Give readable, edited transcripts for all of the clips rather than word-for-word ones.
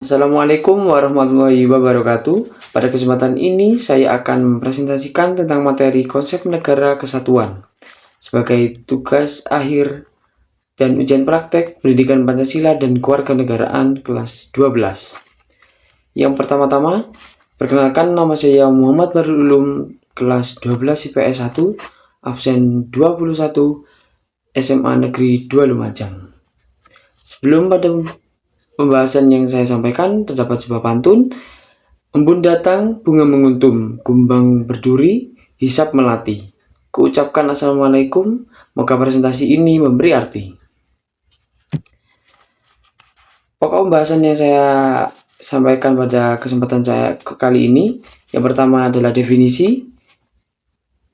Assalamualaikum warahmatullahi wabarakatuh. Pada kesempatan ini saya akan mempresentasikan tentang materi konsep negara kesatuan sebagai tugas akhir dan ujian praktek pendidikan Pancasila dan Kewarganegaraan kelas 12. Yang pertama-tama, perkenalkan, nama saya Muhammad Bahrul Ulum, kelas 12 IPS 1, absen 21, SMA Negeri 2 Lumajang. Sebelum pada pembahasan yang saya sampaikan, terdapat sebuah pantun. Embun datang, bunga menguntum, kumbang berduri, hisap melati. Kuucapkan assalamualaikum, moga presentasi ini memberi arti. Pokok pembahasan yang saya sampaikan pada kesempatan saya kali ini, yang pertama adalah definisi,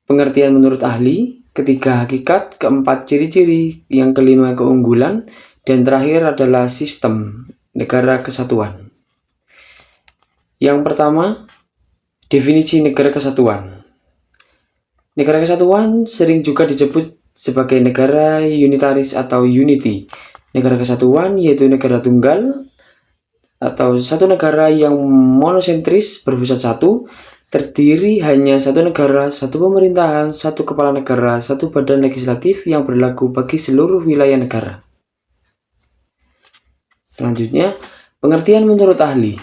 pengertian menurut ahli, ketiga hakikat, keempat ciri-ciri, yang kelima keunggulan, dan terakhir adalah sistem negara kesatuan. Yang pertama, definisi negara kesatuan. Negara kesatuan sering juga disebut sebagai negara unitaris atau unity. Negara kesatuan yaitu negara tunggal atau satu negara yang monosentris berpusat satu, terdiri hanya satu negara, satu pemerintahan, satu kepala negara, satu badan legislatif yang berlaku bagi seluruh wilayah negara. Selanjutnya, pengertian menurut ahli.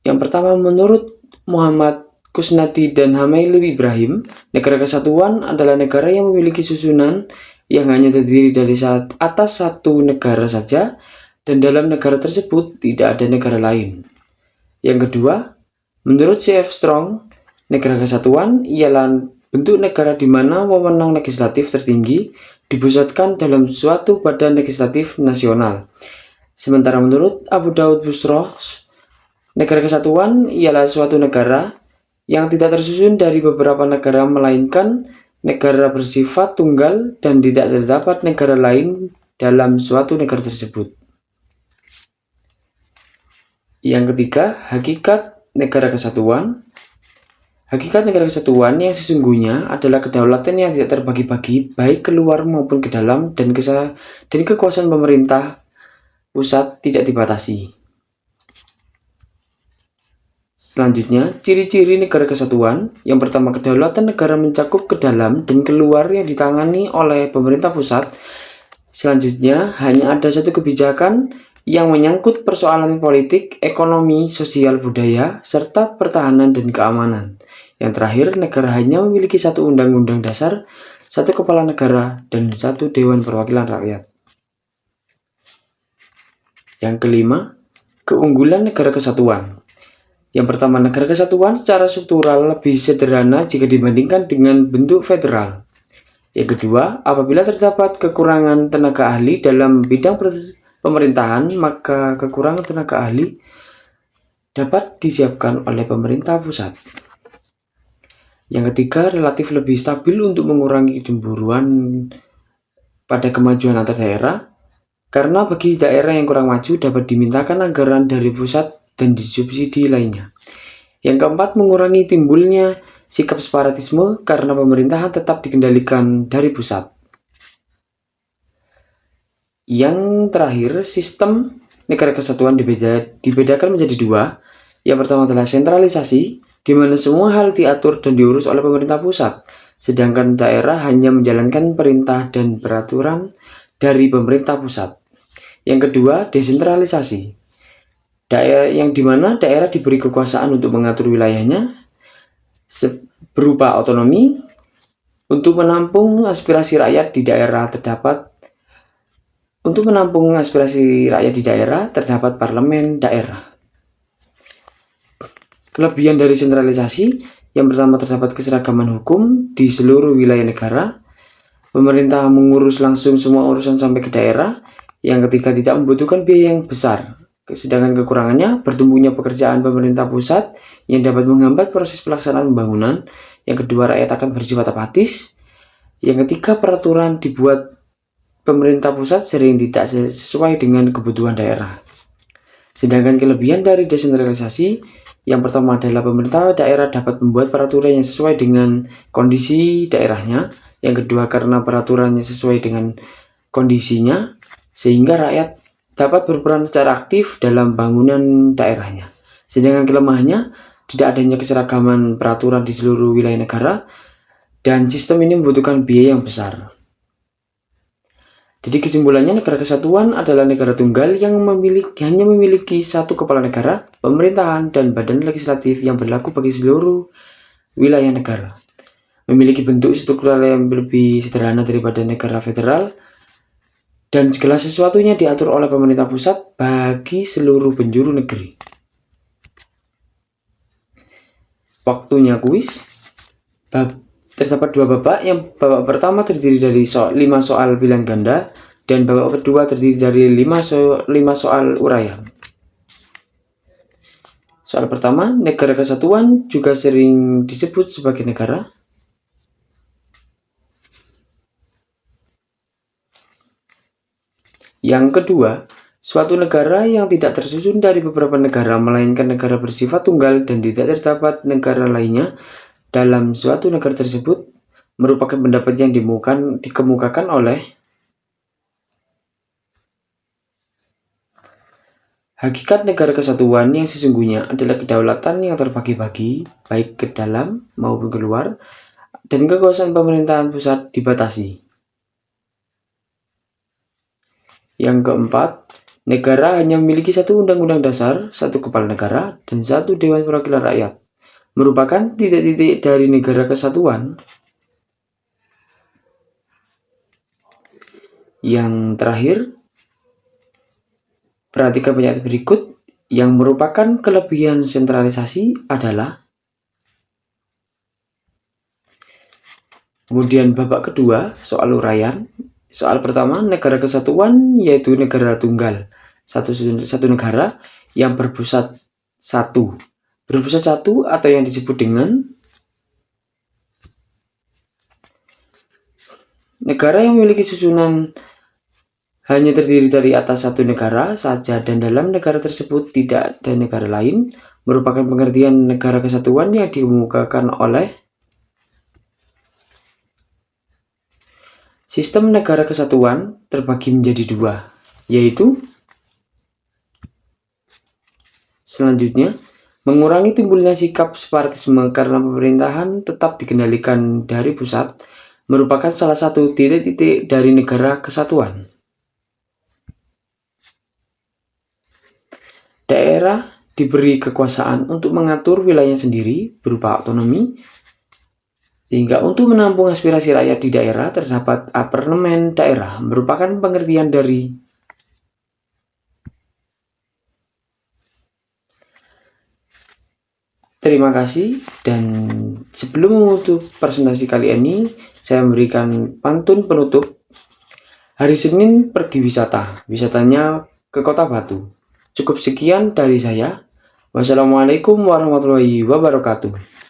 Yang pertama, menurut Muhammad Kusnadi dan Hamaili Ibrahim, negara kesatuan adalah negara yang memiliki susunan yang hanya terdiri dari atas satu negara saja, dan dalam negara tersebut tidak ada negara lain. Yang kedua, menurut C.F. Strong, negara kesatuan ialah bentuk negara di mana wewenang legislatif tertinggi dipusatkan dalam suatu badan legislatif nasional. Sementara menurut Abu Daud Busroh, negara kesatuan ialah suatu negara yang tidak tersusun dari beberapa negara melainkan negara bersifat tunggal dan tidak terdapat negara lain dalam suatu negara tersebut. Yang ketiga, hakikat negara kesatuan. Hakikat negara kesatuan yang sesungguhnya adalah kedaulatan yang tidak terbagi-bagi baik keluar maupun ke dalam, dan kekuasaan pemerintah pusat tidak dibatasi. Selanjutnya, ciri-ciri negara kesatuan. Yang pertama, kedaulatan negara mencakup ke dalam dan keluar yang ditangani oleh pemerintah pusat. Selanjutnya, hanya ada satu kebijakan yang menyangkut persoalan politik, ekonomi, sosial, budaya, serta pertahanan dan keamanan. Yang terakhir, negara hanya memiliki satu undang-undang dasar, satu kepala negara, dan satu dewan perwakilan rakyat. Yang kelima, keunggulan negara kesatuan. Yang pertama, negara kesatuan secara struktural lebih sederhana jika dibandingkan dengan bentuk federal. Yang kedua, apabila terdapat kekurangan tenaga ahli dalam bidang pemerintahan, maka kekurangan tenaga ahli dapat disiapkan oleh pemerintah pusat. Yang ketiga, relatif lebih stabil untuk mengurangi kecemburuan pada kemajuan antar daerah, karena bagi daerah yang kurang maju dapat dimintakan anggaran dari pusat dan disubsidi lainnya. Yang keempat, mengurangi timbulnya sikap separatisme karena pemerintahan tetap dikendalikan dari pusat. Yang terakhir, sistem negara kesatuan dibedakan menjadi dua. Yang pertama adalah sentralisasi, di mana semua hal diatur dan diurus oleh pemerintah pusat, sedangkan daerah hanya menjalankan perintah dan peraturan dari pemerintah pusat. Yang kedua, desentralisasi, yang dimana daerah diberi kekuasaan untuk mengatur wilayahnya berupa otonomi. Untuk menampung aspirasi rakyat di daerah terdapat parlemen daerah. Kelebihan dari sentralisasi, yang pertama terdapat keseragaman hukum di seluruh wilayah negara. Pemerintah mengurus langsung semua urusan sampai ke daerah. Yang ketiga, tidak membutuhkan biaya yang besar. Sedangkan kekurangannya, bertumbuhnya pekerjaan pemerintah pusat yang dapat menghambat proses pelaksanaan pembangunan. Yang kedua, rakyat akan bersifat apatis. Yang ketiga, peraturan dibuat pemerintah pusat sering tidak sesuai dengan kebutuhan daerah. Sedangkan kelebihan dari desentralisasi, yang pertama adalah pemerintah daerah dapat membuat peraturan yang sesuai dengan kondisi daerahnya. Yang kedua, karena peraturannya sesuai dengan kondisinya, sehingga rakyat dapat berperan secara aktif dalam bangunan daerahnya. Sedangkan kelemahannya, tidak adanya keseragaman peraturan di seluruh wilayah negara, dan sistem ini membutuhkan biaya yang besar. Jadi kesimpulannya, negara kesatuan adalah negara tunggal yang hanya memiliki satu kepala negara, pemerintahan, dan badan legislatif yang berlaku bagi seluruh wilayah negara. Memiliki bentuk struktural yang lebih sederhana daripada negara federal, dan segala sesuatunya diatur oleh pemerintah pusat bagi seluruh penjuru negeri. Waktunya kuis. Terdapat dua babak. Yang babak pertama terdiri dari 5 soal pilihan ganda, dan babak kedua terdiri dari 5 soal uraian. Soal pertama, negara kesatuan juga sering disebut sebagai negara. Yang kedua, suatu negara yang tidak tersusun dari beberapa negara, melainkan negara bersifat tunggal dan tidak terdapat negara lainnya dalam suatu negara tersebut, merupakan pendapat yang dikemukakan oleh hakikat negara kesatuan yang sesungguhnya adalah kedaulatan yang terbagi-bagi, baik ke dalam maupun keluar, dan kekuasaan pemerintahan pusat dibatasi. Yang keempat, negara hanya memiliki satu undang-undang dasar, satu kepala negara, dan satu dewan perwakilan rakyat, merupakan titik-titik dari negara kesatuan. Yang terakhir, perhatikan pernyataan berikut yang merupakan kelebihan sentralisasi adalah. Kemudian babak kedua, soal uraian. Soal pertama, negara kesatuan yaitu negara tunggal, satu negara yang berpusat satu atau yang disebut dengan negara yang memiliki susunan hanya terdiri dari atas satu negara saja, dan dalam negara tersebut tidak ada negara lain, merupakan pengertian negara kesatuan yang dikemukakan oleh sistem negara kesatuan terbagi menjadi dua, yaitu selanjutnya, mengurangi timbulnya sikap separatisme karena pemerintahan tetap dikendalikan dari pusat, merupakan salah satu titik-titik dari negara kesatuan. Daerah diberi kekuasaan untuk mengatur wilayah sendiri berupa otonomi, sehingga untuk menampung aspirasi rakyat di daerah terdapat parlemen daerah, merupakan pengertian dari terima kasih. Dan sebelum menutup presentasi kali ini, saya memberikan pantun penutup. Hari Senin pergi wisata, wisatanya ke Kota Batu. Cukup sekian dari saya. Wassalamualaikum warahmatullahi wabarakatuh.